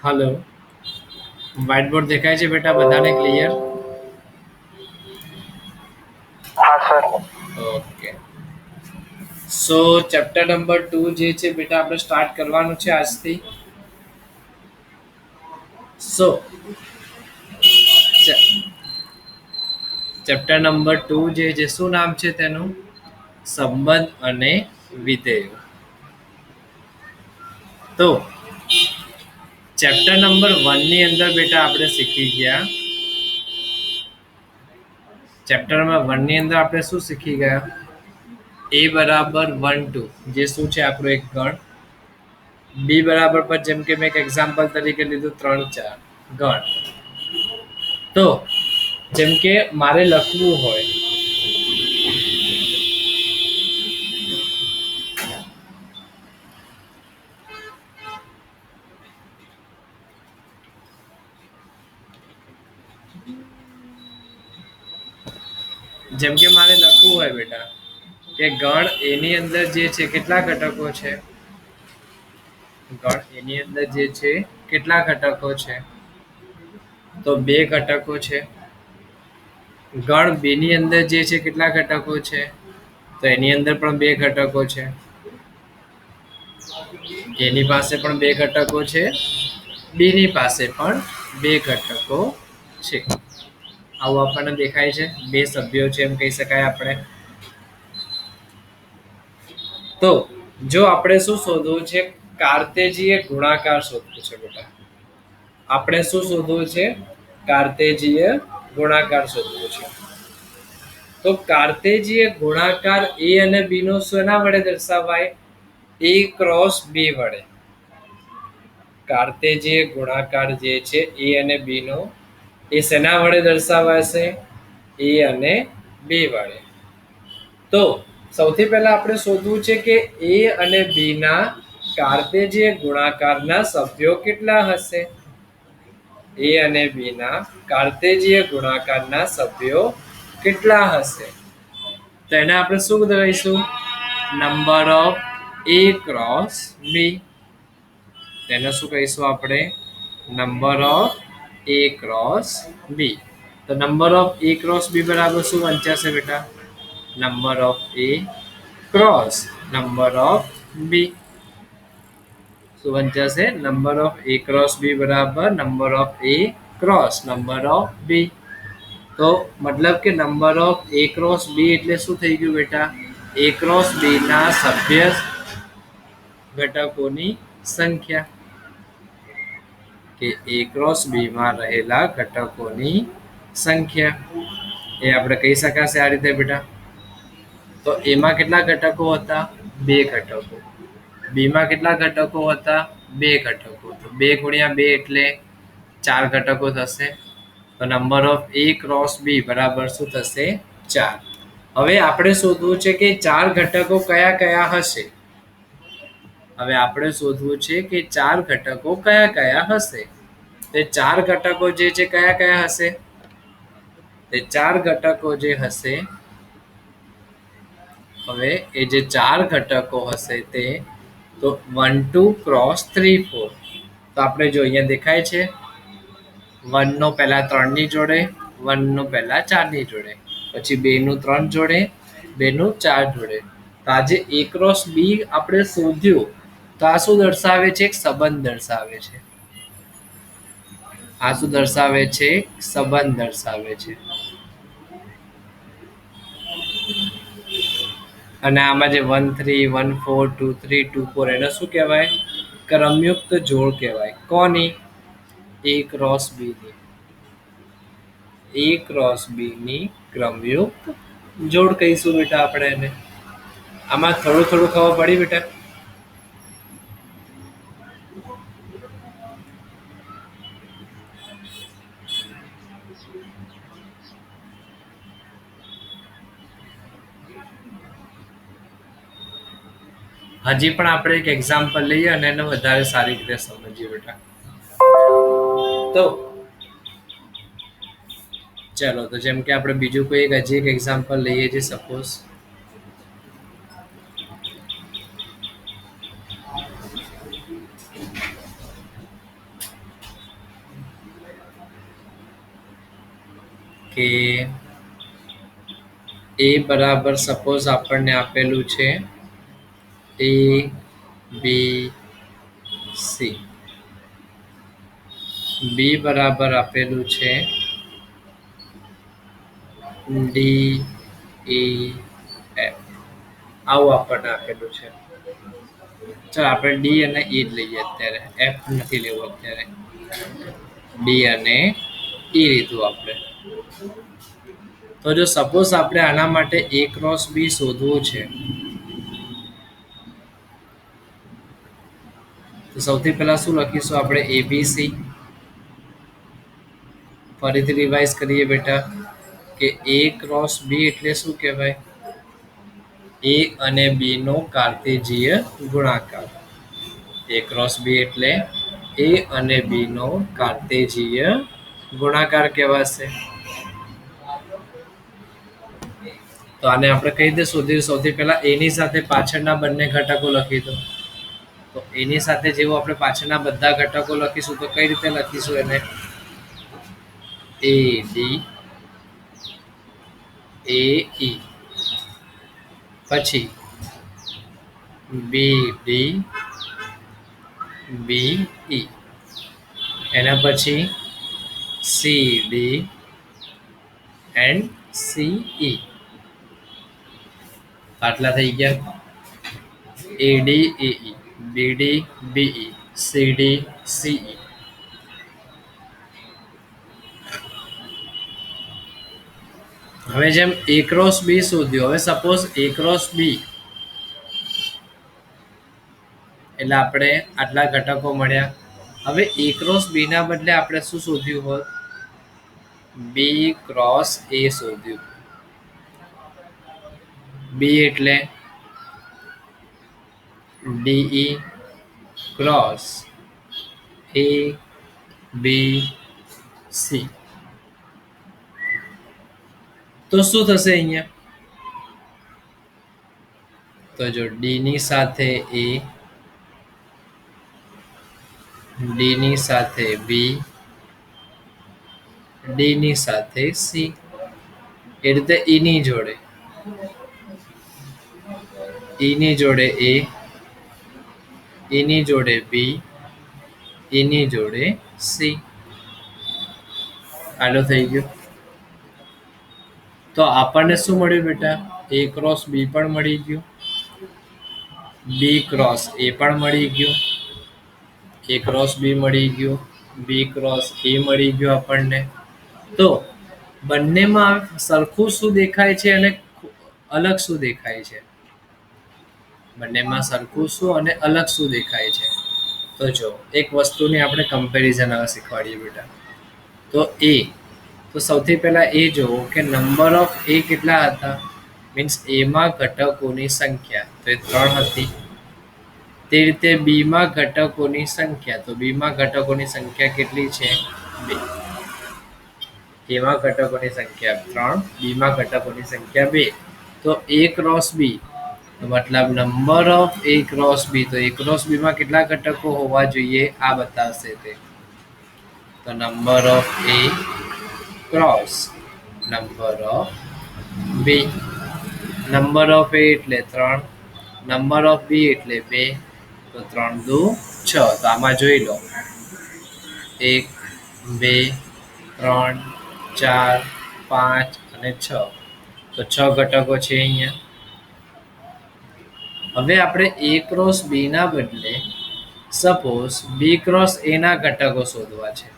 Hello. White board દેખાય છે બેટા બધાને ક્લિયર? हाँ सर। ઓકે. સો ચેપ્ટર નંબર 2 જે છે બેટા આપણે સ્ટાર્ટ કરવાનું છે આજથી. સો ચેપ્ટર નંબર 2 જે છે શું નામ છે તેનું? સંબંધ અને વિધેયો. તો ચેપ્ટર નંબર 1 ની અંદર બેટા આપણે શીખી ગયા. ચેપ્ટર નંબર 1 ની અંદર આપણે શું શીખી ગયા? a બરાબર 1 2 જે શું છે આપણો એક ગણ. b બરાબર પર જેમ કે મેં એક એક્ઝામ્પલ તરીકે લીધું 3 4 ગણ. તો જેમ કે મારે લખવું હોય જેમ કે મારે લખવું હોય બેટા કે ગણ એની અંદર જે છે કેટલા ઘટકો છે? ગણ એની અંદર જે છે કેટલા ઘટકો છે? તો 2 ઘટકો છે. ગણ બી ની અંદર જે છે કેટલા ઘટકો છે? તો એની અંદર પણ 2 ઘટકો છે. એની પાસે પણ 2 ઘટકો છે. બી ની પાસે પણ 2 ઘટકો છે. આવું આપણને દેખાય છે. 2 સભ્યો છે એમ કહી શકાય આપણે. તો જો આપણે શું શોધવું છે? કાર્તેજીય ગુણાકાર શોધવું છે બેટા. આપણે શું શોધવું છે? કાર્તેજીય ગુણાકાર શોધવું છે. તો કાર્તેજીય ગુણાકાર a અને b નો શેના વડે દર્શાવાય? a ક્રોસ b વડે. કાર્તેજીય ગુણાકાર જે છે a અને b નો એ શેના વડે દર્શાવાશે? a અને b વડે. તો સૌથી પહેલા આપણે શોધવું છે કે a અને b ના કાર્તેજીય ગુણાકારના સભ્યો કેટલા હશે? a અને b ના કાર્તેજીય ગુણાકારના સભ્યો કેટલા હશે? તો એને આપણે શું કહીશું? Number of a cross b. તેને શું કહીશું આપણે? Number of a cross b. તો number of a cross b બરાબર શું વંચાશે બેટા? Number of a cross number of b. શું વંચાશે? Number of a cross b બરાબર number of a cross number of b. તો મતલબ કે number of a cross b એટલે શું થઈ ગયું બેટા? a ક્રોસ b ના સભ્ય ઘટકોની સંખ્યા. કે a ક્રોસ b માં રહેલા ઘટકોની સંખ્યા એ આપણે કહી શકાશે આ રીતે બેટા. તો એમાં કેટલા ઘટકો હતા? 2 ઘટકો. બી માં કેટલા ઘટકો હતા? 2 ઘટકો. તો 2 ગુણ્યા 2 એટલે 4 ઘટકો થશે. તો number of a cross b બરાબર શું થશે? 4. હવે આપણે શોધવું છે કે 4 ઘટકો કયા કયા હશે? હવે આપણે શોધવું છે કે 4 ઘટકો કયા કયા હશે? તે 4 ઘટકો જે છે કયા કયા હશે? તે 4 ઘટકો જે હશે, હવે એ જે 4 ઘટકો હશે તે તો 1 2 ક્રોસ 3 4. તો આપણે જો અહીંયા દેખાય છે 1 નો પહેલા 3 ની જોડે, 1 નો પહેલા 4 ની જોડે, પછી 2 નું 3 જોડે, 2 નું 4 જોડે. તો આજે a ક્રોસ b આપણે શોધ્યું તો આ શું દર્શાવે છે? એક સંબંધ દર્શાવે છે. આ શું દર્શાવે છે? સંબંધ દર્શાવે છે. અને આમાં જે 1 3 1 4 2 3 2 4 એને શું કહેવાય? ક્રમયુક્ત જોડ કહેવાય. કોની? a ક્રોસ b ની. a ક્રોસ b ની ક્રમયુક્ત જોડ કહીશું બેટા આપણે એને. આમાં થોડું થોડું ખબર પડી બેટા? હજી પણ આપણે એક એક્ઝામ્પલ લઈએ અને એને વધારે સારી રીતે સમજીએ બેટા. તો ચલો, તો જેમ કે આપણે બીજું કોઈ હજી એક એક્ઝામ્પલ લઈએ છીએ. સપોઝ કે એ બરાબર સપોઝ આપણને આપેલું છે એ બી સી, બી બરાબર આપેલું છે ડી ઈ એફ, આવું આપણને આપેલું છે. ચાલ આપણે ડી અને ઈ જ લઈએ અત્યારે, એફ નથી લેવું અત્યારે. ડી અને ઈ લીધું આપણે. તો જો સપોઝ આપણે આના માટે એ ક્રોસ બી શોધવું છે, તો સૌથી પહેલા શું લખીશું આપણે એબીસી. ફરીથી રિવાઇઝ કરીએ બેટા કે એ ક્રોસ બી એટલે શું કહેવાય? એ અને બી નો કાર્ટેજીય ગુણાકાર. એ ક્રોસ બી એટલે એ અને બી નો કાર્ટેજીય ગુણાકાર કહેવાશે. તો આને આપણે કઈ રીતે શોધ્યું? સૌથી પહેલા એની સાથે પાછળના બંને ઘટકો લખી દો. તો એની સાથે જેવું આપણે પાછળના બધા ઘટકો લખીશું તો કઈ રીતે લખીશું એને? એ ડી એ ઈ, પછી બી ડી બી ઈ, એના પછી C D and C E. આટલા થઈ ગયા. એડી એઈ, બીડી બીઈ, સીડી સીઈ. હવે જેમ એ ક્રોસ બી શોધ્યો, હવે સપોઝ એ ક્રોસ બી એટલે આપણે આટલા ઘટકો મળ્યા. હવે એ ક્રોસ બી ના બદલે આપણે શું શોધ્યું હોત? બી ક્રોસ એ શોધ્યું. બી એટલે ડીઈ ક્રોસ એ બી સી. તો શું થશે અહીંયા? તો જો ડી ની સાથે એ, ડી ની સાથે બી, ડી ની સાથે સી, એ રીતે ઈ ની જોડે, ઈ ની જોડે એ, ઈ ની જોડે બી, ઈ ની જોડે સી. આટલું થઈ ગયું. તો આપણને શું મળ્યું બેટા? એ ક્રોસ બી પણ મળી ગયું, બી ક્રોસ એ પણ મળી ગયું, એ ક્રોસ બી મળી ગયું, બી ક્રોસ એ મળી ગયું આપણને. તો બંનેમાં સરખું શું દેખાય છે અને અલગ શું દેખાય છે? બંનેમાં સરખું શું અને અલગ શું દેખાય છે? તો જો એક વસ્તુની આપણે કમ્પેરિઝન હવે શીખવાડીએ બેટા. તો એ, તો સૌથી પહેલા એ જોવો કે નંબર ઓફ એ કેટલા હતા? મીન્સ એમાં ઘટકોની સંખ્યા, તો એ 3 હતી. તે રીતે બી માં ઘટકોની સંખ્યા, તો બી માં ઘટકોની સંખ્યા કેટલી છે? 2. એમાં ઘટકોની સંખ્યા 3, બી માં ઘટકોની સંખ્યા 2. તો એ ક્રોસ બી મતલબ number of A cross B, તો એ ક્રોસ બી માં કેટલા ઘટકો હોવા જોઈએ આ બતાવશે તે. તો number of A cross number of B. Number of A એટલે 3, નંબર ઓફ બી એટલે 2. તો 3 દુ 6. તો આમાં જોઈ લો 1 2 3 4 5 અને 6. તો 6 ઘટકો છે અહીંયા. હવે આપણે એ ક્રોસ બી ના બદલે સપોઝ બી ક્રોસ એ ના ઘટકો શોધવા છે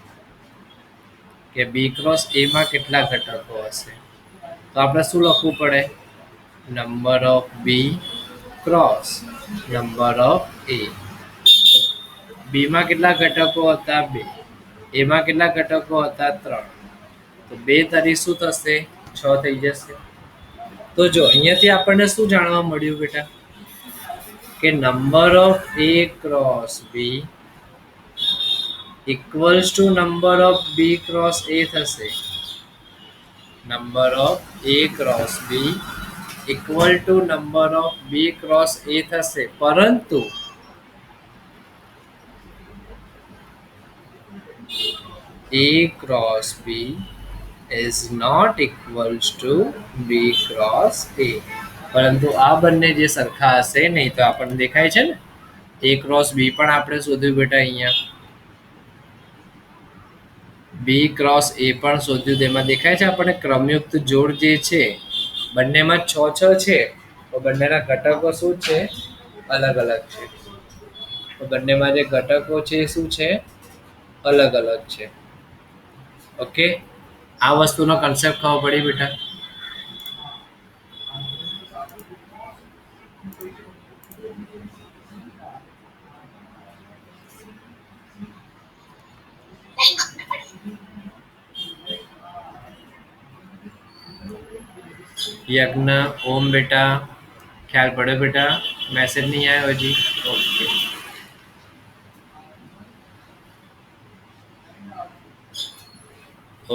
કે બી ક્રોસ એ માં કેટલા ઘટકો હશે. તો આપણે શું લખવું પડે? Number of B cross number of A. B માં કેટલા ઘટકો હતા? 2. એમાં કેટલા ઘટકો હતા? 3. તો 2 તરી શું થશે? 6 થઈ જશે. તો જો અહીંયાથી આપણને શું જાણવા મળ્યું બેટા? કે number of A cross B equals to number of B cross A થશે. Number of A cross B equal to number of B cross A થશે, પરંતુ A cross B is not equals to b cross a. પરંતુ આ બંને જે સરખા હશે નહીં તો આપણને દેખાય છે ને a ક્રોસ b પણ આપણે શોધ્યું બેટા અહીંયા b ક્રોસ a પણ શોધ્યું તેમાં દેખાય છે આપણને ક્રમયુક્ત જોડ જે છે બંનેમાં 6 6 છે તો બંનેના ઘટકો શું છે અલગ અલગ છે તો બંનેમાં જે ઘટકો છે એ શું છે અલગ અલગ છે ઓકે આ વસ્તુનો કન્સેપ્ટ ખબર પડી બેટા यज्ञ ओम बेटा ख्याल पड़े बेटा मैसेज नहीं आया जी ओके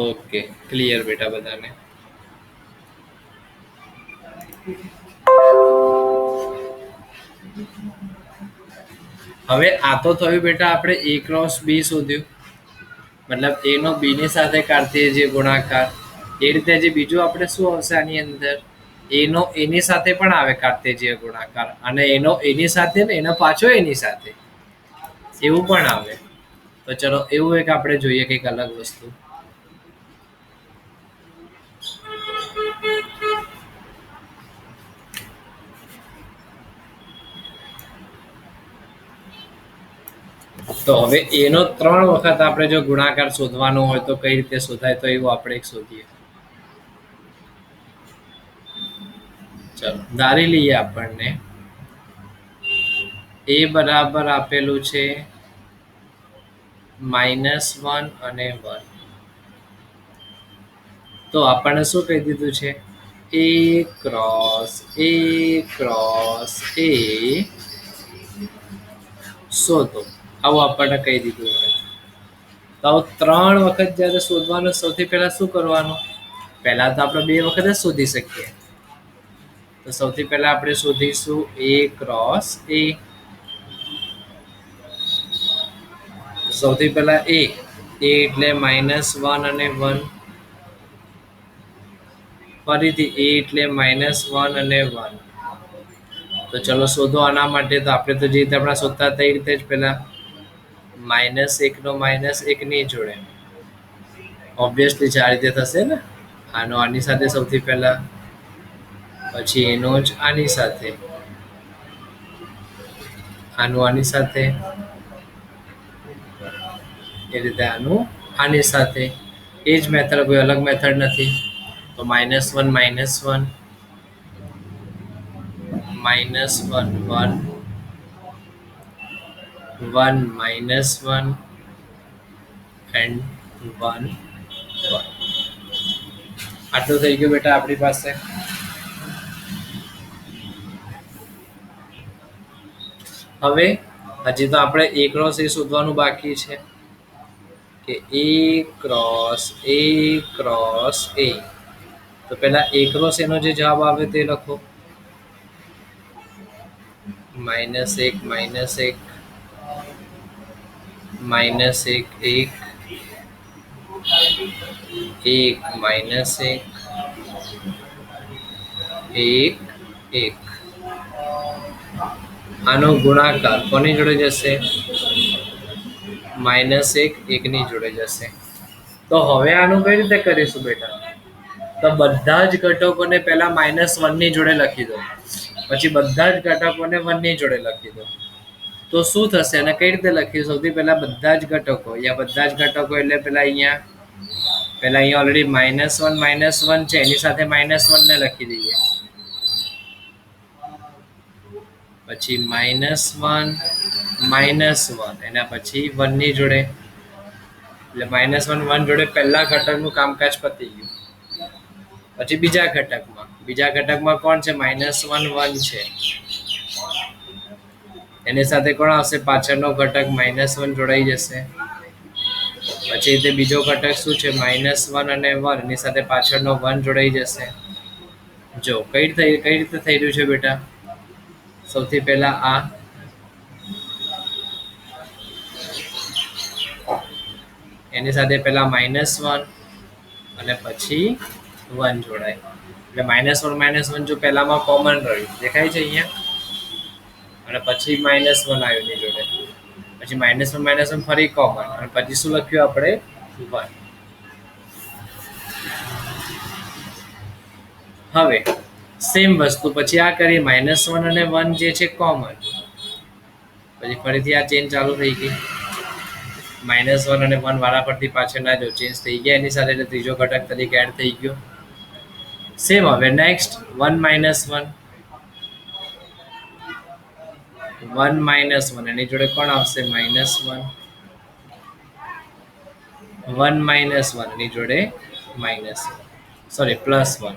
ओके क्लियर बेटा बताने હવે આ તો થયું બેટા આપણે a ક્રોસ b શોધ્યું મતલબ a નો b ની સાથે કાર્તેય ગુણાકાર એ રીતે જે બીજું આપણે શું આવશે આની અંદર a નો a ની સાથે પણ આવે કાર્તેય ગુણાકાર અને એનો a ની સાથે ને એનો પાછો એની સાથે એવું પણ આવે તો ચલો એવું એક આપણે જોઈએ કંઈક અલગ વસ્તુ તો હવે એનો 3 વખત આપણે જો ગુણાકાર શોધવાનો હોય તો કઈ રીતે શોધાય તો એવું આપણે એક શોધીએ ચલો ધારી લઈએ આપણને a બરાબર આપેલું છે -1 અને 1 તો આપણને શું કહી દીધું છે a ક્રોસ a શોધો આવું આપણને કહી દીધું છે તો 3 વખત જ્યારે શોધવાનું સૌથી પહેલા શું કરવાનું પહેલા તો આપણે 2 વખત જ શોધી શકીએ તો સૌથી પહેલા આપણે શોધીશું a ક્રોસ a સૌથી પહેલા a એટલે -1 અને 1 ફરીથી a એટલે -1 અને 1 તો ચલો શોધો આના માટે તો આપણે તો જે રીતે આપણે શોધતા હતા એ રીતે જ પહેલા -1 નો -1 ની જોડે ઓબ્વિયસલી આ રીતે થશે ને આનો આની સાથે સૌથી પહેલા પછી એનો જ આની સાથે આનું આની સાથે એ રીતે આનું આની સાથે એ જ મેથડ કોઈ અલગ મેથડ નથી તો -1 -1 -1 1 1 -1 and 1 1 આટલું થઈ ગયું બેટા આપણી પાસે હવે હજી તો આપણે a ક્રોસ a શોધવાનું બાકી છે કે a ક્રોસ a તો પહેલા a ક્રોસ એનો જે જવાબ આવે તે લખો -1 -1 -1 1 1 -1 1 1 આનો ગુણાકાર કોની જોડે જશે -1 1 ની જોડે જશે તો હવે આનું કઈ રીતે કરીશું બેટા તો બધા જ ઘટકોને પહેલા -1 ની જોડે લખી દો પછી બધા જ ઘટકોને 1 ની જોડે લખી દો તો શું થશે અને કઈ રીતે લખીશું સૌથી પહેલા બધા જ ઘટકો યા બધા જ ઘટકો એટલે પહેલા અહીંયા ઓલરેડી -1 છે એની સાથે -1 ને લખી દઈએ પછી -1 એના પછી 1 ની જોડે એટલે -1 1 જોડે પહેલા ઘટકનું કામકાજ પતી ગયું પછી બીજા ઘટકમાં કોણ છે -1 1 છે એની સાથે કોણ આવશે પાછળનો ઘટક -1 જોડાઈ જશે પછી તે બીજો ઘટક શું છે -1 અને 1 એની સાથે પાછળનો 1 જોડાઈ જશે જો કઈ રીતે થઈ રહ્યું છે બેટા સૌથી પહેલા આ એની સાથે પહેલા -1 અને પછી 1 જોડાય એટલે -1 જો પહેલામાં કોમન રહ્યું દેખાય છે અહીંયા અને પછી -1 આવ્યું ની જોડે પછી -1 ફરી કોમન અને પછી શું લખ્યું આપણે 1. હવે સેમ વસ્તુ પછી આ કરી -1 અને 1 જે છે કોમન પછી ફરીથી આ ચેન ચાલુ થઈ ગઈ -1 અને 1 વાળા પરથી પાછળના જો ચેન્જ થઈ ગયા એની સાથે એટલે ત્રીજો ઘટક તરીકે એડ થઈ ગયો. સેમ હવે નેક્સ્ટ 1 -1 એની જોડે કોણ આવશે -1 1 એની જોડે +1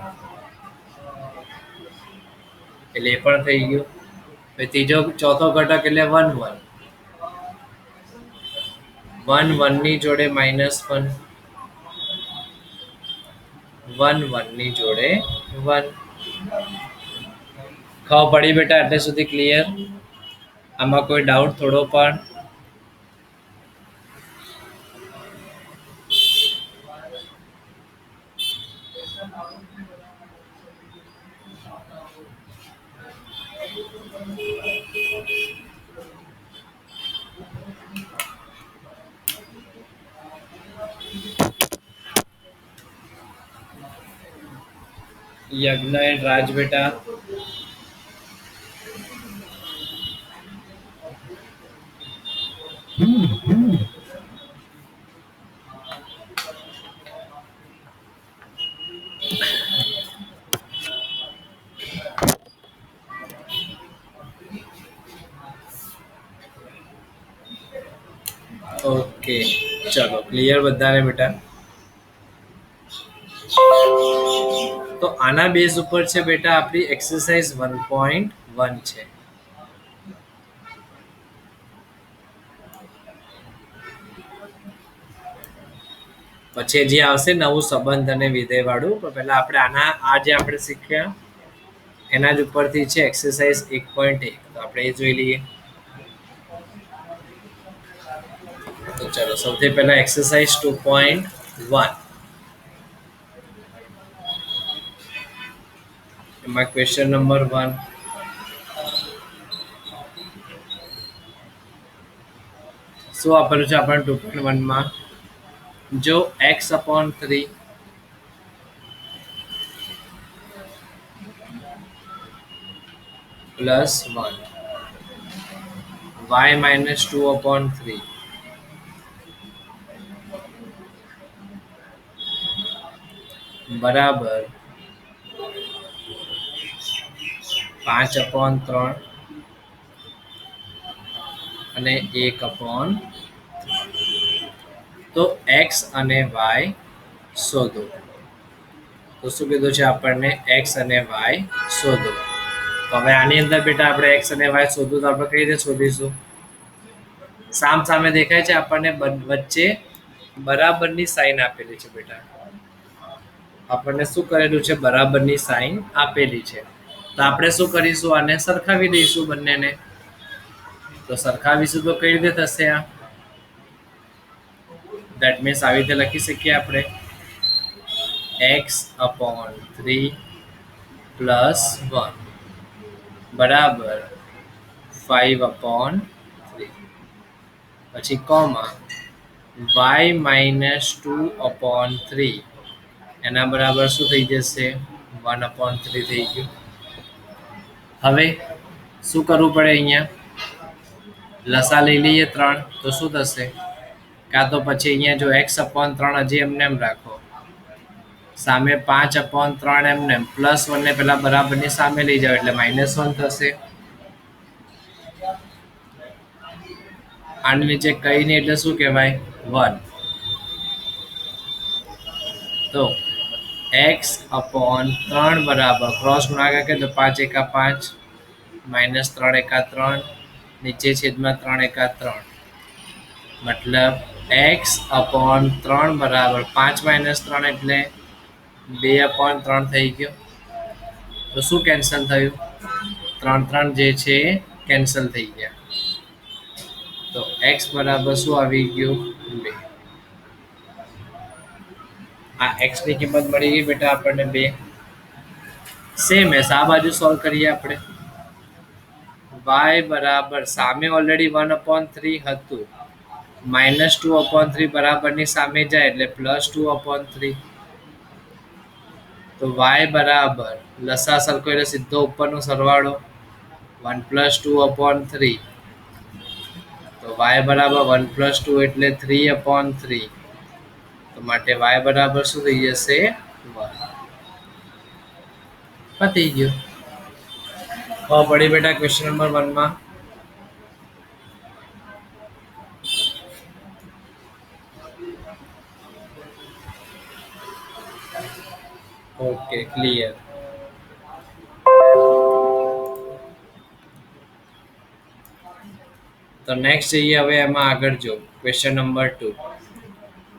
એટલે એ પણ થઈ ગયું. ત્રીજો ચોથો ઘટક એટલે 1 ની જોડે -1 1 ની જોડે 1. ખબર પડી બેટા એટલે સુધી ક્લિયર? આમાં કોઈ ડાઉટ થોડો પણ? યજ્ઞ એન્ડ રાજ બેટા ઓકે ચલો ક્લિયર બધાને બેટા? તો આના બેઝ ઉપર છે બેટા આપણી એક્સરસાઇઝ 1.1 છે. પછી જે આવશે નવું સંબંધ અને વિધેય વાળું પણ પહેલા આપણે આ જે આપણે શીખ્યા એના જ ઉપરથી છે એક્સરસાઇઝ 1.1 તો આપણે એ જોઈ લઈએ. તો ચલો સૌથી પહેલા એક્સરસાઇઝ 2.1 એમાં ક્વેશ્ચન નંબર 1 શું આપેલું છે આપણને 2.1 માં જો x/3 +1 y - 2/3 બરાબર 5/3 અને 1/3 તો x અને y શોધો. તો શું કીધું છે આપણને x અને y શોધો. તો હવે આની અંદર બેટા આપણે x અને y શોધવું તો આપણે કઈ રીતે શોધીશું? સામ સામે દેખાય છે આપણને વચ્ચે બરાબરની સાઈન આપેલી છે બેટા. આપણને શું કરેલું છે બરાબરની સાઈન આપેલી છે તો આપણે શું કરીશું આને સરખાવી દઈશું બંનેને. તો સરખાવીશું તો કઈ રીતે થશે આ? ધેટ મીન્સ આવી રીતે લખી શકીએ આપણે x/3 +1 બરાબર 5/3 પછી કોમા y - 2/3 એના બરાબર શું થઈ જશે 1/3 થઈ ગયું. હવે શું કરવું પડે અહીંયા લસા લઈ લઈએ 3 તો શું થશે કાં તો પછી અહીંયા જો x/3 હજી એમને એમ રાખો સામે 5/3 એમને +1 ને પેલા બરાબરની સામે લઈ જાઓ એટલે -1 થશે. આની નીચે કઈ નહીં એટલે શું કહેવાય 1. તો x/3 બરાબર ક્રોસ ગુણાકાર કે તો 5 × 5 -3 × 3 નીચે છેદમાં 3 × 3 મતલબ x/3 બરાબર 5 - 3 એટલે 2/3 થઈ ગયો. તો શું કેન્સલ થયું 3 જે છે કેન્સલ થઈ ગયા. તો x બરાબર શું આવી ગયું 2. આ x ની કિંમત મળી ગઈ બેટા આપણને 2. સેમ એસ આ બાજુ સોલ્વ કરીએ આપણે. y બરાબર સામે ઓલરેડી 1/3 હતું, -2/3 બરાબરની સામે જાય એટલે +2/3. તો y બરાબર લસા સરખો એટલે સીધો ઉપરનો સરવાળો 1 + 2/3. તો y બરાબર 1 + 2 એટલે 3/3. તો માટે y બરાબર શું થઈ જશે? 1. પતી ગયું. હવે પડી બેટા ક્વેશ્ચન નંબર 1 માં. Okay clear. તો નેક્સ્ટ જઈએ હવે એમાં આગળ જો ક્વેશ્ચન નંબર 2.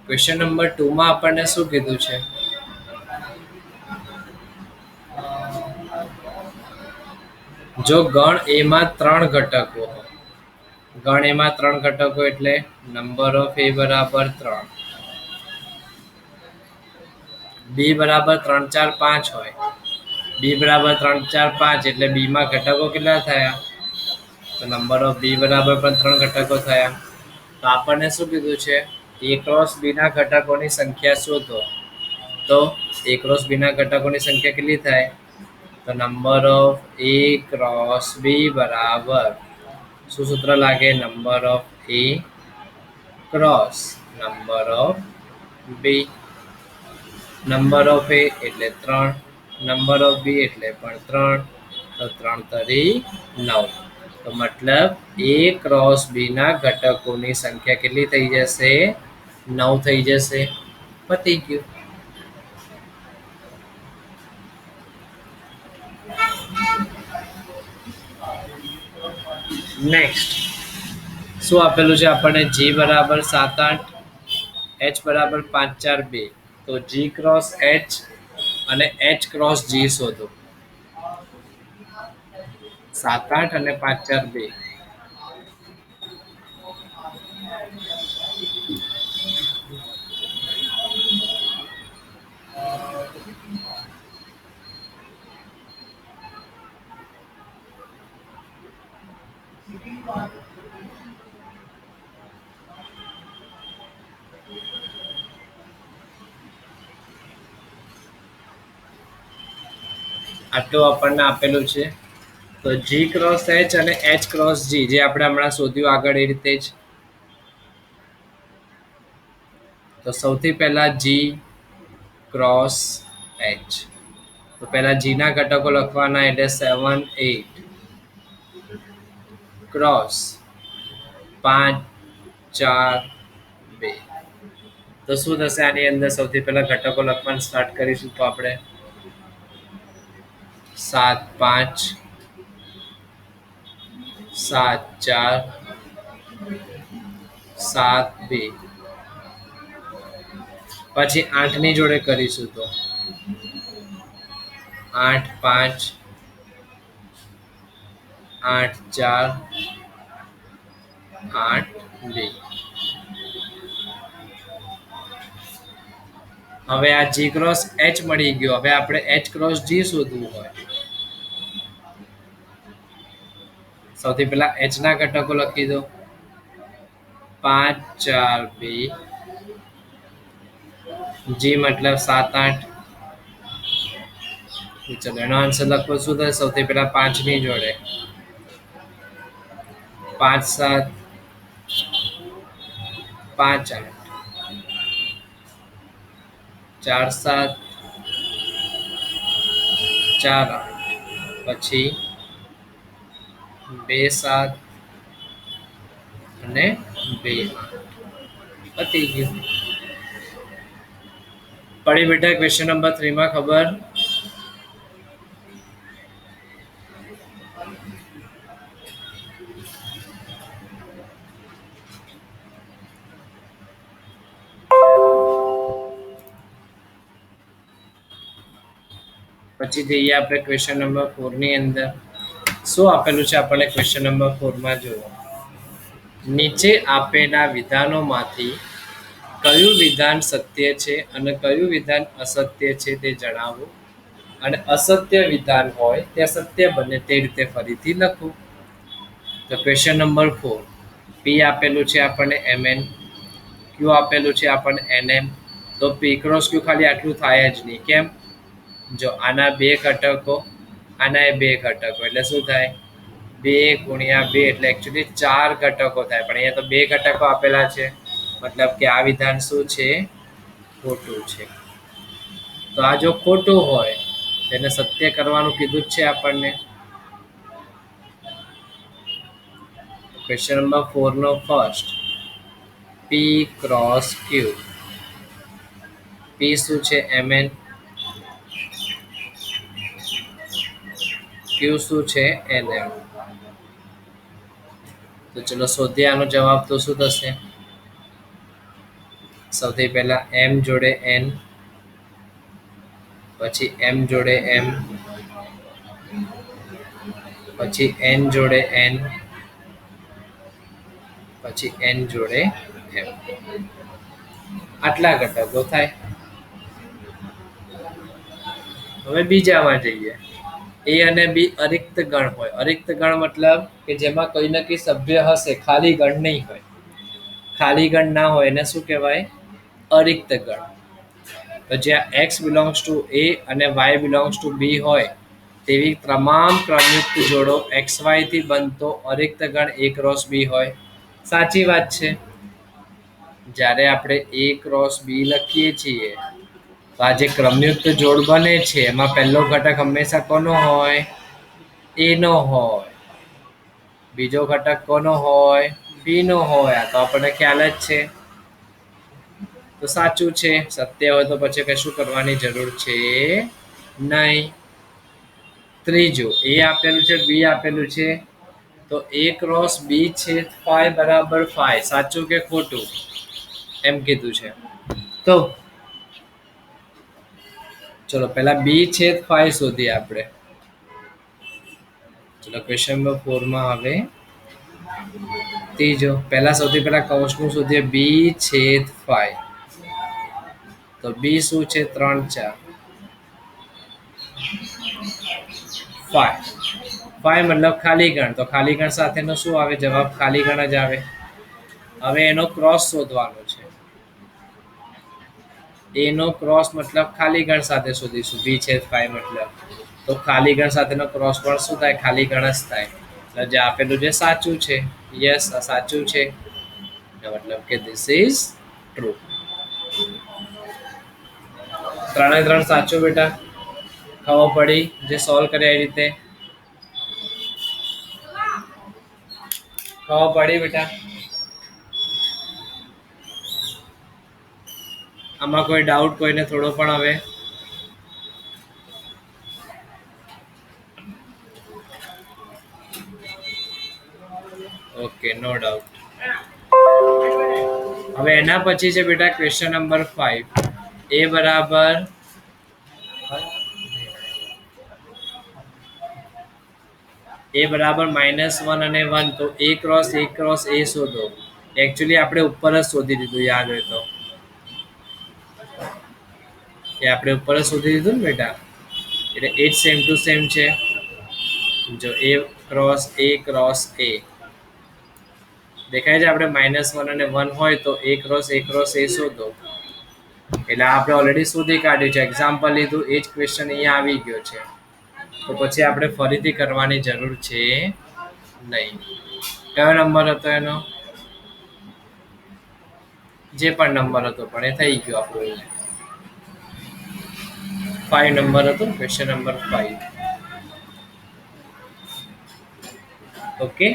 ક્વેશ્ચન નંબર 2 માં આપણને શું કીધું છે? જો ગણ એ માં 3 ઘટકો હોય, ગણ એ માં 3 ઘટકો એટલે નંબર ઓફ એ બરાબર 3, બી બરાબર 3 4 5 હોય, બી બરાબર 3 4 5 એટલે બી માં ઘટકો કેટલા થયા? તો નંબર ઓફ બી બરાબર પણ 3 ઘટકો થયા. તો આપણને શું કીધું છે? a ક્રોસ બી ના ઘટકોની સંખ્યા શોધો. તો a ક્રોસ બી ના ઘટકોની સંખ્યા કેટલી થાય? તો number of a cross B બરાબર શું સૂત્ર લાગે? Number of a cross number of B. Number of A એટલે 3, નંબર ઓફ બી એટલે પણ 3. તો 3 તરી 9. તો મતલબ a ક્રોસ બી ના ઘટકોની સંખ્યા કેટલી થઈ જશે? 9 થઈ જશે. પતી ગયું. નેક્સ્ટ શું આપેલું છે આપણને? g બરાબર 7 8, h બરાબર 5 4 2. તો g ક્રોસ h અને h ક્રોસ g શોધો. 7 8 અને 5 4 2. આટલું આપણને આપેલું છે. તો g ક્રોસ h અને h ક્રોસ g જે આપણે હમણાં શોધ્યું આગળ એ રીતે જ. તો સૌથી પહેલા g ક્રોસ h. તો પહેલા g ના ઘટકો લખવાના એટલે 7 8 ક્રોસ 5 4 2. તો શું થશે આની અંદર? સૌથી પહેલા ઘટકો લખવાનું સ્ટાર્ટ કરીશું. તો આપણે 7 5 7 4 7 2. પછી 8 ની જોડે કરીશું તો 8 5 8 4 8 2. હવે આ g ક્રોસ h મળી ગયો. હવે આપણે h ક્રોસ g શોધવું હોય. સૌથી પહેલા h ના ઘટકો લખી દો. 5 4 2. g મતલબ 7 8. ચલો એનો આન્સર લખો. શું થશે? સૌથી પહેલા 5 ની જોડે 5 7 5 8 4 7 4 8. પછી 2 7 અને 2 8. પતી ગયું. પડી બેટા ક્વેશ્ચન નંબર 3 માં ખબર? પછી જઈએ આપણે ક્વેશ્ચન નંબર 4 ની અંદર. શું આપેલું છે આપણને ક્વેશ્ચન નંબર 4 માં? જુઓ, નીચે આપેલા વિધાનોમાંથી કયું વિધાન સત્ય છે અને કયું વિધાન અસત્ય છે તે જણાવો અને અસત્ય વિધાન હોય તે સત્ય બને તે રીતે ફરીથી લખવું. તો ક્વેશ્ચન નંબર 4, પી આપેલું છે આપણને mn, ક્યુ આપેલું છે આપણને nm. તો પી ક્રોસ ક્યુ ખાલી આટલું થાય જ નહીં. કેમ? જો આના બે ઘટકો, આના એ બે ઘટકો, એટલે શું થાય? 2 ગુણ્યા 2 એટલે એકચ્યુઅલી 4 ઘટકો થાય, પણ અહીંયા તો બે ઘટકો આપેલા છે, મતલબ કે આ વિધાન શું છે? ખોટું છે. તો આ જો ખોટું હોય તેને સત્ય કરવાનું કીધું જ છે આપણને. ક્વેશ્ચન નંબર 4 નો ફર્સ્ટ, પી ક્રોસ ક્યુ. પી શું છે? mn. ક્યુ શું છે? nm. તો ચલો શોધીએ આનો જવાબ. તો શું થશે? સૌથી પહેલા m જોડે n, પછી m જોડે m, પછી n જોડે n, પછી n જોડે m. આટલા ઘટકો થાય. હવે બીજામાં જઈએ. એ અને બી અરિક્ત ગણ હોય. અરિક્ત ગણ મતલબ કે જેમાં કોઈ ને કોઈ સભ્ય હશે, ખાલી ગણ નહીં હોય. ખાલી ગણ ના હોય એને શું કહેવાય? અરિક્ત ગણ. તો જ્યાં x બિલોંગ્સ ટુ a અને y બિલોંગ્સ ટુ b હોય તેવી તમામ ક્રમયુક્ત જોડો xy થી બનતો અરિક્ત ગણ a ક્રોસ b હોય. સાચી વાત છે. જ્યારે આપણે a ક્રોસ b લખીએ છીએ તો આ જે ક્રમયુક્ત જોડ બને છે એમાં પહેલો ઘટક હંમેશા કોનો હોય? a નો હોય. બીજો ઘટક કોનો હોય? b નો હોય. આ તો આપણને ખ્યાલ જ છે. તો સાચું છે. સત્ય હોય તો પછી કશું કરવાની જરૂર છે નહીં. ત્રીજું, a આપેલું છે, b આપેલું છે, તો a ક્રોસ b છેદ phi બરાબર phi. સાચું કે ખોટું? એમ કીધું છે. તો ચલો પહેલા b છેદ phi શોધીએ આપણે. ચલો ક્વેશ્ચન નંબર 4 માં હવે ત્રીજો, સૌથી પહેલા કૌંસનું શોધીએ. b છેદ phi. તો b શું છે? 3 4 phi. phi મતલબ ખાલી ગણ. તો ખાલી ગણ સાથેનો શું આવે જવાબ? ખાલી ગણ જ આવે. હવે એનો ક્રોસ શોધવાનો છે. a નો ક્રોસ મતલબ ખાલી ગણ સાથે શોધીશું. b છેદ phi મતલબ તો ખાલી ગણ સાથેનો ક્રોસ પણ શું થાય? ખાલી ગણ જ થાય. એટલે જે આપેલું જે સાચું છે. યસ, આ સાચું છે. મતલબ કે ધીસ ઇઝ ટ્રુ. 3 3 સાચું બેટા. ખબર પડી જે સોલ્વ કરે એ રીતે? ખબર પડી બેટા? આમાં કોઈ ડાઉટ કોઈને થોડો પણ હવે? Okay, no doubt. હવે એના પછી છે બેટા ક્વેશ્ચન નંબર 5. a બરાબર -1 અને 1. તો a ક્રોસ a શોધો. એકચ્યુઅલી આપણે ઉપર જ શોધી દીધું, યાદ હોય તો. એ આપણે ઉપર જ શોધી દીધું ને બેટા. એટલે એ જ સેમ ટુ સેમ છે. જો a ક્રોસ a દેખાય છે. આપણે -1 અને 1 હોય તો a ક્રોસ a શોધો. એટલે આપણે ઓલરેડી શોધી કાઢ્યું છે. એક્ઝામ્પલ લીધું, એ જ ક્વેશ્ચન અહીંયા આવી ગયો છે. તો પછી આપણે ફરીથી કરવાની જરૂર છે નહીં. કયો નંબર હતો એનો? જે પણ નંબર હતો, પણ એ થઈ ગયો આપણું. 5 નંબર હતો. Question number 5. ઓકે.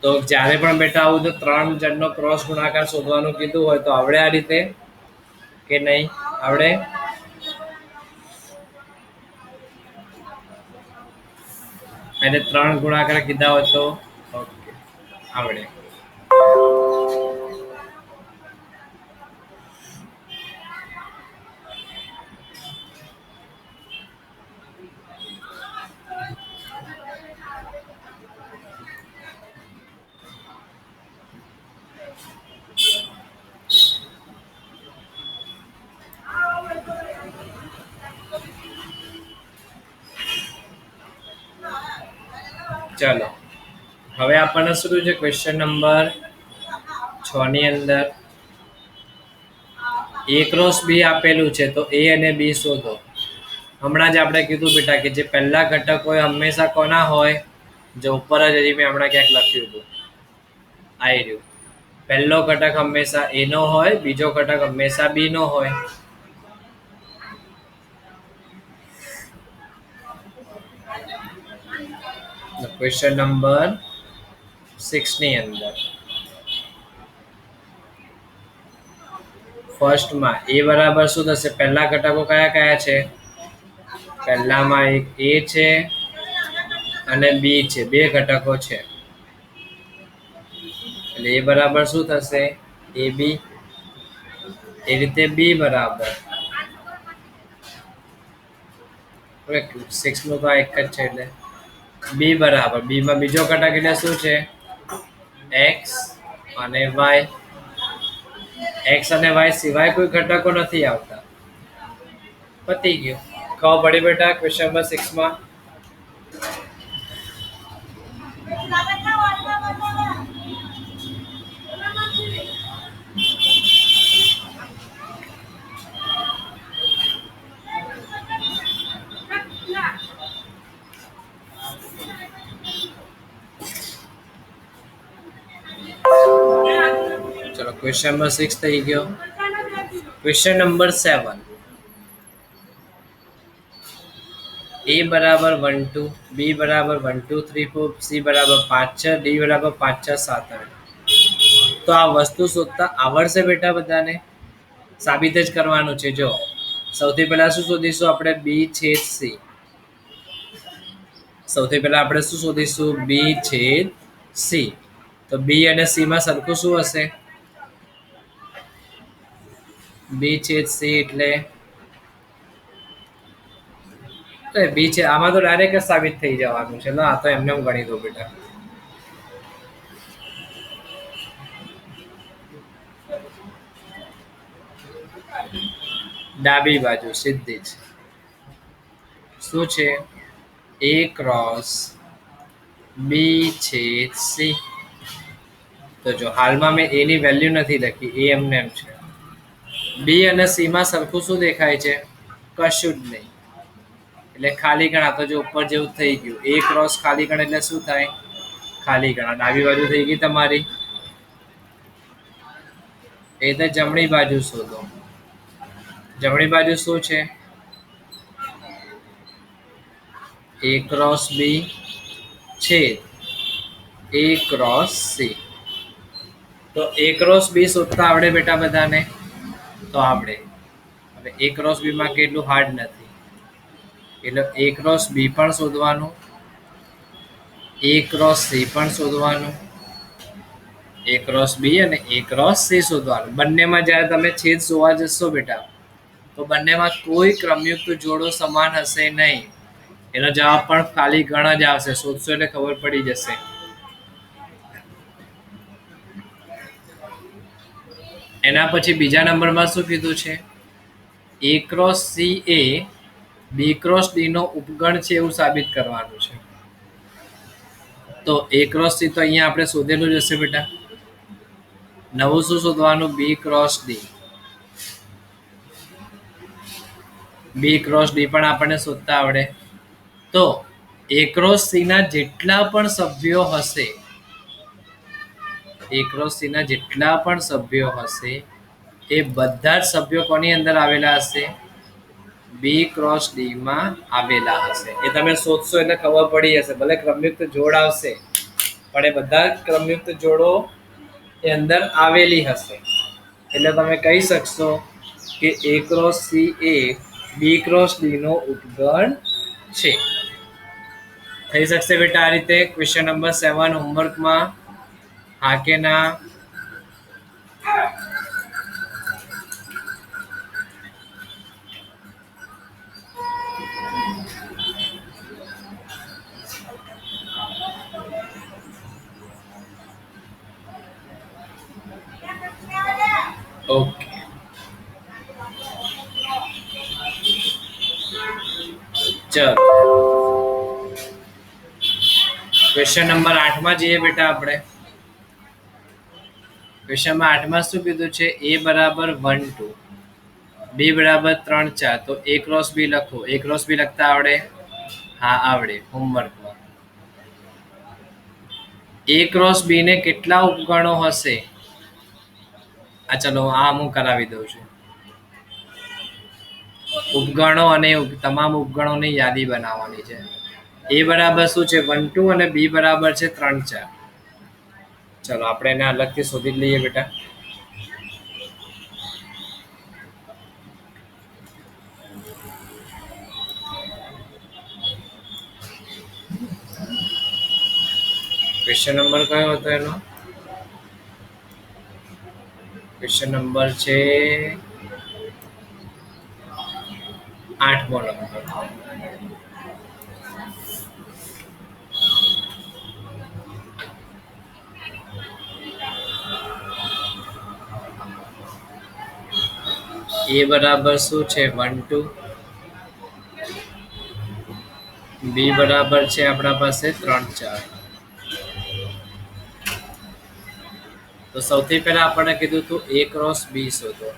તો જ્યારે પણ બેટા આવું તો 3 જણનો ક્રોસ ગુણાકાર શોધવાનું કીધું હોય તો આવડે આ રીતે કે નહીં આવડે? એટલે 3 ગુણાકાર કીધા હોય તો ઓકે આવડે. ચલો હવે આપણને શું છે ક્વેશ્ચન નંબર 6 ની અંદર a ક્રોસ b આપેલું છે તો a અને b શોધો. હમણાં જ આપણે કીધું બેટા કે જે પહેલા ઘટક હોય હંમેશા કોના હોય, જો ઉપર જ હજી મેં હમણાં ક્યાંક લખ્યું હતું આઈ રહ્યું, પહેલો ઘટક હંમેશા a નો હોય, બીજો ઘટક હંમેશા b નો હોય. ક્વેશ્ચન નંબર 6 ની અંદર ફર્સ્ટમાં a બરાબર શું થશે, પહેલા ઘટકો કયા કયા છે, પહેલામાં એક a છે અને b છે, બે ઘટકો છે એટલે a બરાબર શું થશે ab, એ રીતે b બરાબર 6 નું તો એક જ છે એટલે b બરાબર, b માં બીજો ઘટક એટલે શું છે x અને y, x અને y સિવાય કોઈ ઘટકો નથી આવતા. પતી ગયું. ખબર પડી બેટા ક્વેશ્ચન નંબર 6 માં? ચલો ક્વેશ્ચન નંબર 6 થઈ ગયો. ક્વેશ્ચન નંબર 7, a બરાબર 1 2, b બરાબર 1 2 3 4, c બરાબર 5 6, d બરાબર 5 6 7 8. તો આ વસ્તુ શોધતા આવડશે બેટા બધાને? સાબિત જ કરવાનું છે. જો સૌથી પહેલા શું શોધીશું આપણે, b છેદ c. સૌથી પહેલા આપણે શું શોધીશું, b છેદ c. તો b અને c માં સરખું શું હશે, b છેદ c એટલે b છે. આમાં તો ડાયરેક્ટ જ સાબિત થઈ જવાનું છે. આ તો એમને હું ગણી દઉં બેટા. ડાબી બાજુ સીધી જ શું છે, a ક્રોસ b છેદ c. તો જો હાલમાં મેં a ની વેલ્યુ નથી લખી, a એમને એમ છે. b અને c માં સરખું શું દેખાય છે, કશું જ નહીં એટલે ખાલી ગણા. તો જો ઉપર જેવું થઈ ગયું, a ક્રોસ ખાલી ગણ એટલે શું થાય, ખાલી ગણા. ડાબી બાજુ થઈ ગઈ તમારી. એ તો જમણી બાજુ શોધો. જમણી બાજુ શું છે, a ક્રોસ b છેદ a ક્રોસ c. તો a ક્રોસ b શોધતા આવડે બેટા બધાને? તો આવડે. હવે a ક્રોસ b માં કેટલું હાર્ડ નથી, એટલે a ક્રોસ b પણ શોધવાનું, a ક્રોસ c પણ શોધવાનું, a ક્રોસ b અને a ક્રોસ c શોધવાનું. બંનેમાં જ્યારે તમે છેદ જોવા જશો બેટા તો બંનેમાં કોઈ ક્રમયુક્ત જોડો સમાન હશે નહીં. એનો જવાબ પણ ખાલી ગણ જ આવશે. શોધશો એટલે ખબર પડી જશે. એના પછી બીજા નંબરમાં શું કીધું છે, a cross c A b cross d નો ઉપગણ છે એવું સાબિત કરવાનું છે. તો a ક્રોસ c તો અહીંયા આપણે શોધેલું જ હશે બેટા. નવું શું શોધવાનું, b cross d. b cross d પણ આપણને શોધતા આવડે. તો a ક્રોસ c ના જેટલા પણ સભ્યો હશે, a ક્રોસ c ના જેટલા પણ સભ્યો હશે એ બધા જ સભ્યો કોની અંદર આવેલા હશે, b ક્રોસ d માં આવેલા હશે. એ તમે શોધશો એટલે ખબર પડી જશે. ભલે ક્રમયુક્ત જોડ આવશે પણ એ બધા ક્રમયુક્ત જોડો એ અંદર આવેલી હશે. એટલે તમે કહી શકશો કે a cross c A b cross d નો ઉપગણ છે. થઈ શકશે બેટા આ રીતે? ક્વેશ્ચન નંબર 7 હોમવર્કમાં હા કે ના? ઓકે. ચલો ક્વેશ્ચન નંબર 8 માં જઈએ બેટા આપણે. ક્વેશ્ચનમાં 8 માં શું કીધું છે? a બરાબર 1 2, b બરાબર 3 4. તો a ક્રોસ b લખો. a ક્રોસ b લખતા આવડે? હા આવડે, હોમવર્કમાં. a ક્રોસ b ને કેટલા ઉપગણો હશે? આ ચલો આ હું કરાવી દઉં છું. ઉપગણો અને તમામ ઉપગણોની યાદી બનાવવાની છે. a બરાબર શું છે? 1 2 અને b બરાબર છે 3 4. ચલો આપણે એને અલગથી શોધી લઈએ બેટા. ક્વેશ્ચન નંબર કયો હતો એનો? ક્વેશ્ચન નંબર છે 8મો નંબર. a બરાબર શું છે? 1 2. b બરાબર છે આપણા પાસે 3 4. તો સૌથી પહેલા આપણને કીધું હતું a ક્રોસ b શોધો.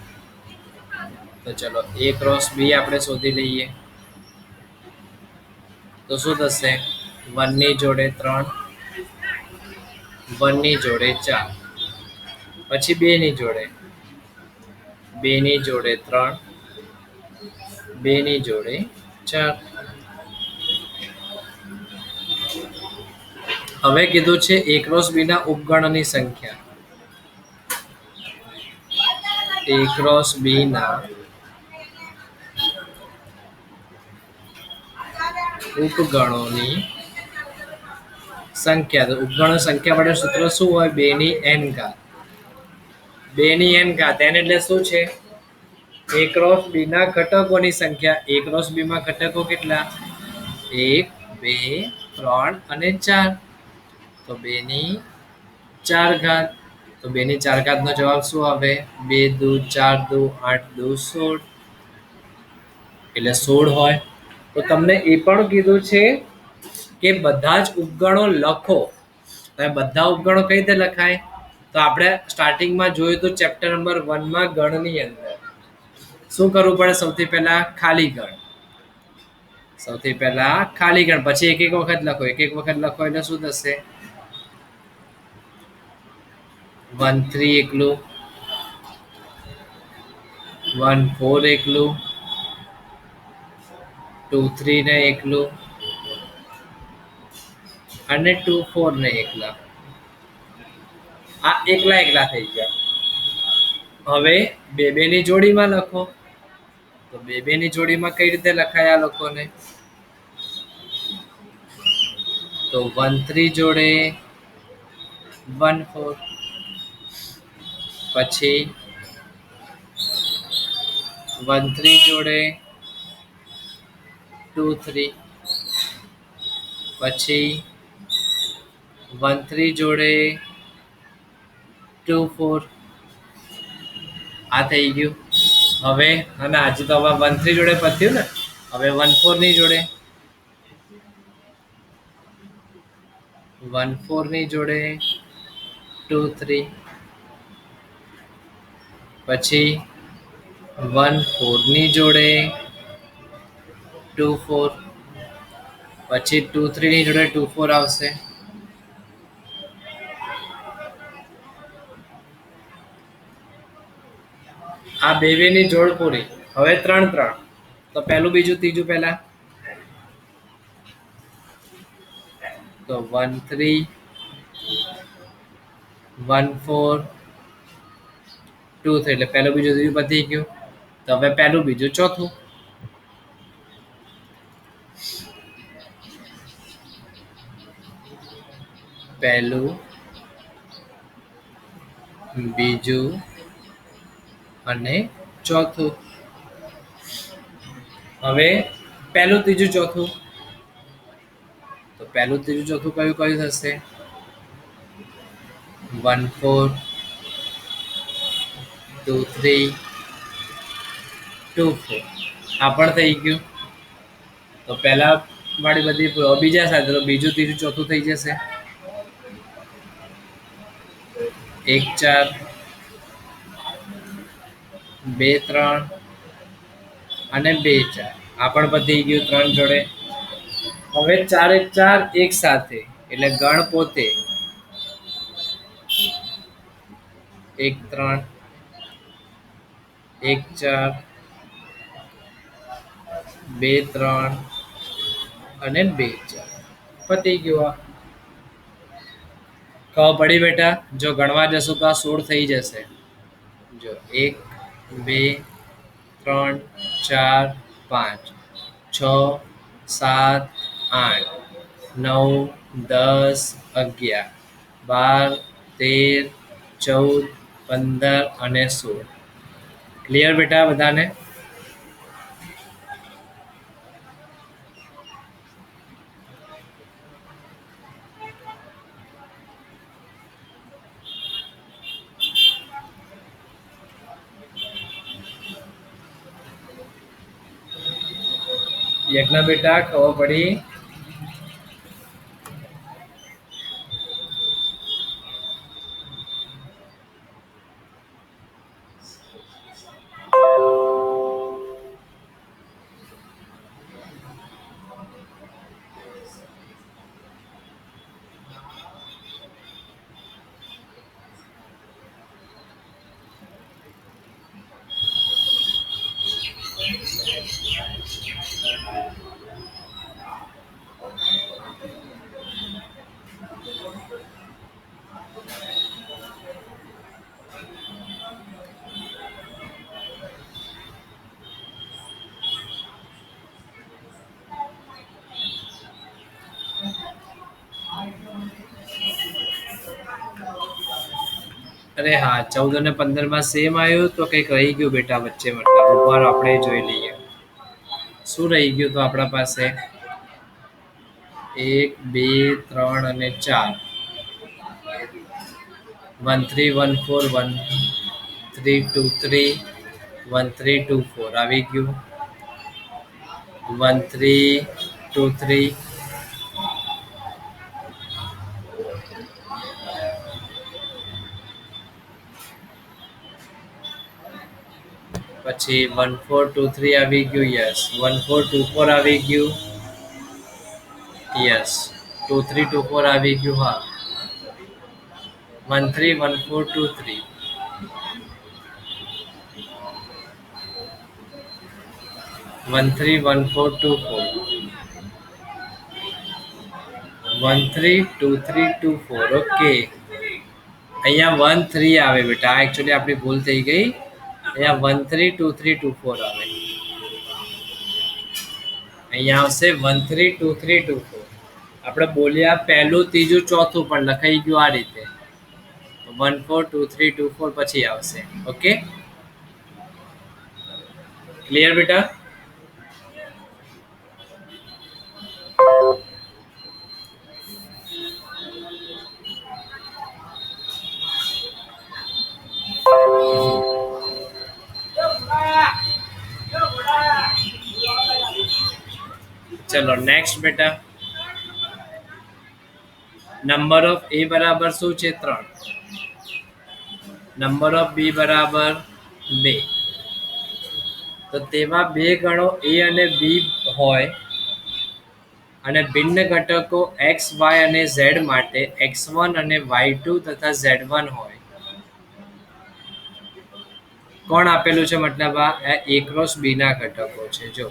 તો ચલો a ક્રોસ b આપણે શોધી લઈએ. તો શું થશે? 1 ની જોડે 3, 1 ની જોડે 4, પછી 2 ની જોડે, 2 ની જોડે 3, 2 ની જોડે 4. હવે કીધું છે a ક્રોસ b ના ઉપગણની સંખ્યા. a ક્રોસ b ના ઉપગણોની સંખ્યા. તો ઉપગણો સંખ્યા માટે સૂત્ર શું હોય? 2 ની n ઘાત. 2 ની n ઘાત n એટલે શું છે? a ક્રોસ b ના ઘટકોની સંખ્યા. a ક્રોસ b માં ઘટકો કેટલા? 1 2 3 અને 4. તો 2 ની 4 ઘાત. તો 2 ની 4 ઘાત નો જવાબ શું આવે? 2 દુ 4 દુ 8 દુ 16. એટલે 16 હોય. તો તમને એ પણ કીધું છે કે બધા જ ઉપગણો લખો. હવે બધા ઉપગણો કઈ રીતે લખાય? તો આપણે સ્ટાર્ટિંગમાં જોયું તો ચેપ્ટર નંબર 1 માં ગણની અંદર શું કરવું પડે? સૌથી પહેલા ખાલી ગણ. સૌથી પહેલા ખાલી ગણ, પછી એક એક વખત લખો. એક એક વખત લખો એટલે શું થશે? 1 3 એકલું, 1 4 એકલું, 2 3 ને એકલું અને 2 4 ને એકલા. આ એકલા એકલા થઈ ગયા. હવે બે બે ની જોડીમાં લખો. તો બે બે ની જોડીમાં કઈ રીતે લખાય આ લોકોને? તો 1 3 જોડે 1 4, પછી 1 3 જોડે 2 3, પછી 1 3 જોડે 2 4. આ થઈ ગયું. હવે અને આજે તો હવે 1 3 જોડે પત્યું ને. હવે 1 4 ની જોડે, 1 4 ની જોડે 2 3, પછી 1 4 ની જોડે 2 4, પછી 2 3 ની જોડે 2 4 આવશે. આ બે બે ની જોડ પૂરી. હવે 3 3. તો પહેલું બીજું ત્રીજું પહેલા. તો 1 3, 1 4, 2 3. એટલે પહેલું બીજું ત્રીજું પતી ગયું. તો હવે પહેલું બીજું ચોથું. પહેલું બીજું અને ચોથું. હવે પહેલું ત્રીજું ચોથું. તો પહેલું ત્રીજું ચોથું કયું કયું થશે? 1 4, 2 3, 2 4. આ પણ થઈ ગયું. તો પહેલા વાળી બધી બીજા સાથે તો બીજું ત્રીજું ચોથું થઈ જશે. 1 4 2 3 અને 2 4 આ પણ પતી ગયું 3 જોડે. હવે 4 1 4 એક સાથે એટલે ગણ પોતે 1 3 1 4 2 3 અને 2 4 પતી ગયું. ખબર પડી બેટા? જો ગણવા જશું તો આ 16 થઈ જશે. જો 1 2 3 4 5 6 7 8 9 10 11 12 13 14 15 અને 16. ક્લિયર બેટા બધાને? યજ્ઞ બેટા ખબર પડી? અરે હા, 14 અને 15 માં સેમ આવ્યું તો કંઈક રહી ગયું બેટા વચ્ચે. મતલબ ઉપર આપણે જોઈ લઈએ શું રહી ગયું. તો આપણા પાસે 1 2 3 અને 4 1 3 1 4 1 3 2 3 1 3 2 4 આવી ગયું. 1 3 2 3 પછી 1 4 2 3 આવી ગયું. યસ. 1 4 2 4 આવી ગયું. યસ. 2 3 2 4 આવી ગયું. હા. 1 3 1 4 2 3 1 3 1 4 2 4 1 3 2 3 2 4. ઓકે. અહીંયા 1 3 આવે બેટા. આ એકચ્યુઅલી આપણી ભૂલ થઈ ગઈ. અહીંયા 1 3 2 3 2 4 આવે. અહીંયા આવશે 1 3 2 3 2 4. આપણે બોલ્યા પહેલું ત્રીજું ચોથું પણ લખાઈ ગયું આ રીતે. 1 4 2 3 2 4 પછી આવશે. ઓકે, ક્લિયર બેટા? ચલો નેક્સ્ટ બેટા. નંબર ઓફ એ બરાબર શું છે? 3. નંબર ઓફ બી બરાબર 2. તો તેવા બે ગણો એ અને બી હોય અને ભિન્ન ઘટકો એક્સ વાય અને ઝેડ માટે x1 અને y2 તથા z1 હોય. કોણ આપેલું છે? મતલબ આ a ક્રોસ b ના ઘટકો છે. જો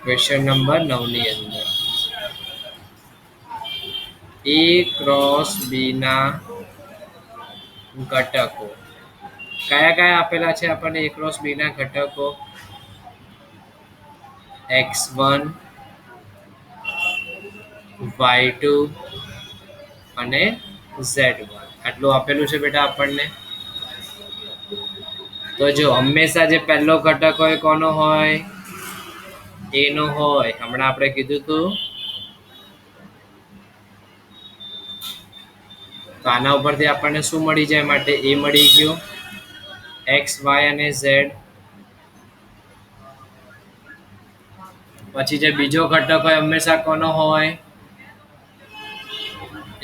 ક્વેશ્ચન નંબર 9 ની અંદર a ક્રોસ b ના ઘટકો કયા કયા આપેલા છે આપણને? a ક્રોસ b ના ઘટકો x1 y2 અને z1 આટલું આપેલું છે બેટા આપણને. તો જો હંમેશા જે પહેલો ઘટક હોય કોનો હોય? a નો હોય. હમણાં આપણે કીધું હતું. તો આના ઉપરથી આપણને શું મળી જાય? માટે a મળી ગયું. x y અને z પછી જે બીજો ઘટક હોય હંમેશા કોનો હોય?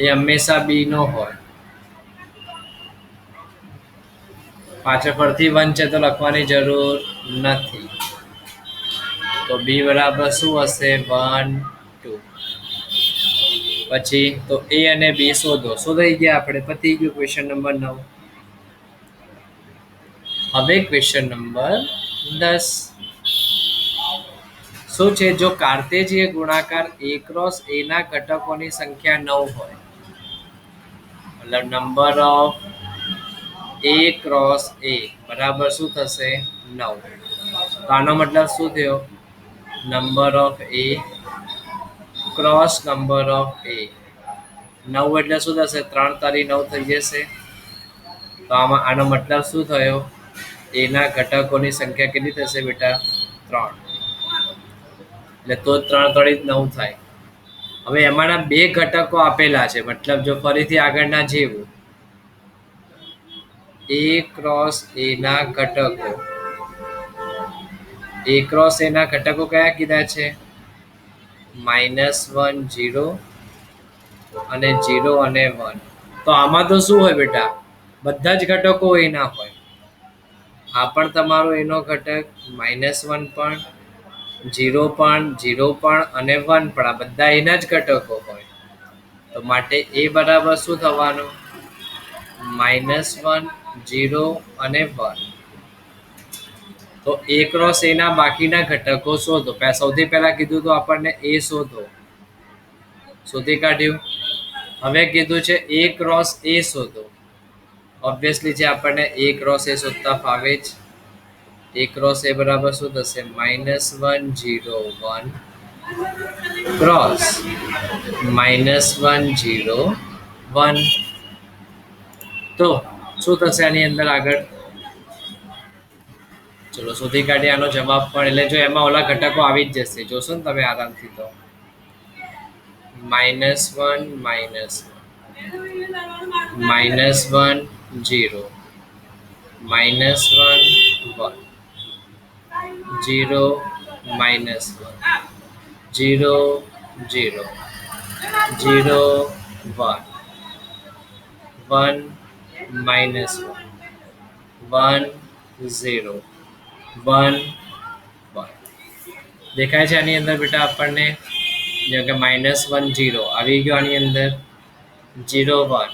એ હંમેશા બી નો હોય. પાછળ ફરતી 1 છે તો લખવાની જરૂર નથી. તો બી બરાબર શું હશે? 1 2. પછી તો એ અને બી શોધો. શોધાઈ ગયા આપણે. પતી ગયું ક્વેશ્ચન નંબર 9. હવે ક્વેશ્ચન નંબર 10 શું છે? જો કાર્તેજીય ગુણાકાર a ક્રોસ a ના ઘટકોની સંખ્યા 9 હોય, મતલબ number of a cross a બરાબર શું થશે? 9. તો આનો મતલબ શું થયો? Number of a cross number of a 9 એટલે શું થશે? 3 તારી 9 થઈ જશે. તો આમાં આનો મતલબ શું થયો? a ના ઘટકોની સંખ્યા કેટલી થશે બેટા? 3. એટલે તો 3 તારી 9 થાય. હવે એમાંના 2 ઘટકો આપેલા છે, મતલબ જો ફરીથી આગળના જેવું a ક્રોસ a ના ઘટકો, a ક્રોસ a ના ઘટકો કયા કીધા છે? -1 0 અને 0 અને 1. તો આમાં તો શું હોય બેટા? બધા જ ઘટકો એના હોય. આ પણ તમારો એનો ઘટક, -1 પણ, 0 પણ, 0 પણ અને 1 પણ, આ બધા એના જ ઘટકો હોય. તો માટે એ બરાબર શું થવાનું? -1 0 અને 1. તો a ક્રોસ a ના બાકીના ઘટકો શોધો. સૌથી પહેલા કીધું તો આપણને a શોધો. શોધી કાઢ્યું. હવે કીધું છે a ક્રોસ a શોધો. ઓબ્વિયસલી જે આપણને a ક્રોસ a શોધતા ફાવે જ. a ક્રોસ a બરાબર શું થશે? -1 0 1 ક્રોસ -1 0 1. તો શું થશે આની અંદર આગળ? ચલો શોધી કાઢીએ આનો જવાબ પણ. એટલે જો એમાં ઓલા ઘટકો આવી જ જશે, જોશો ને તમે આરામથી. તો -1 -1 0 -1 1 0 -1 0 0 0 1 1 -1 1 0 1 1. દેખાય છે આની અંદર બેટા આપણને? જેમ કે -1 0 આવી ગયો આની અંદર, 0 1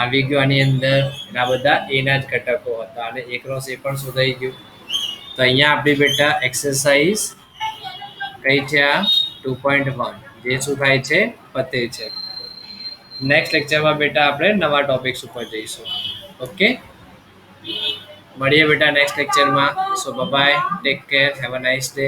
આવી ગયો આની અંદર. આ બધા એના જ ઘટકો હતા અને a ક્રોસ a પણ શોધાઈ ગયું. તો અહીંયા આપણી બેટા એક્સરસાઇઝ કઈ છે? આ 2.1 જે શું થાય છે? પતે છે. નેક્સ્ટ લેક્ચરમાં બેટા આપણે નવા ટોપિક્સ ઉપર જઈશું. ઓકે, મળીએ બેટા નેક્સ્ટ લેક્ચરમાં. So bye, take care, have a nice day.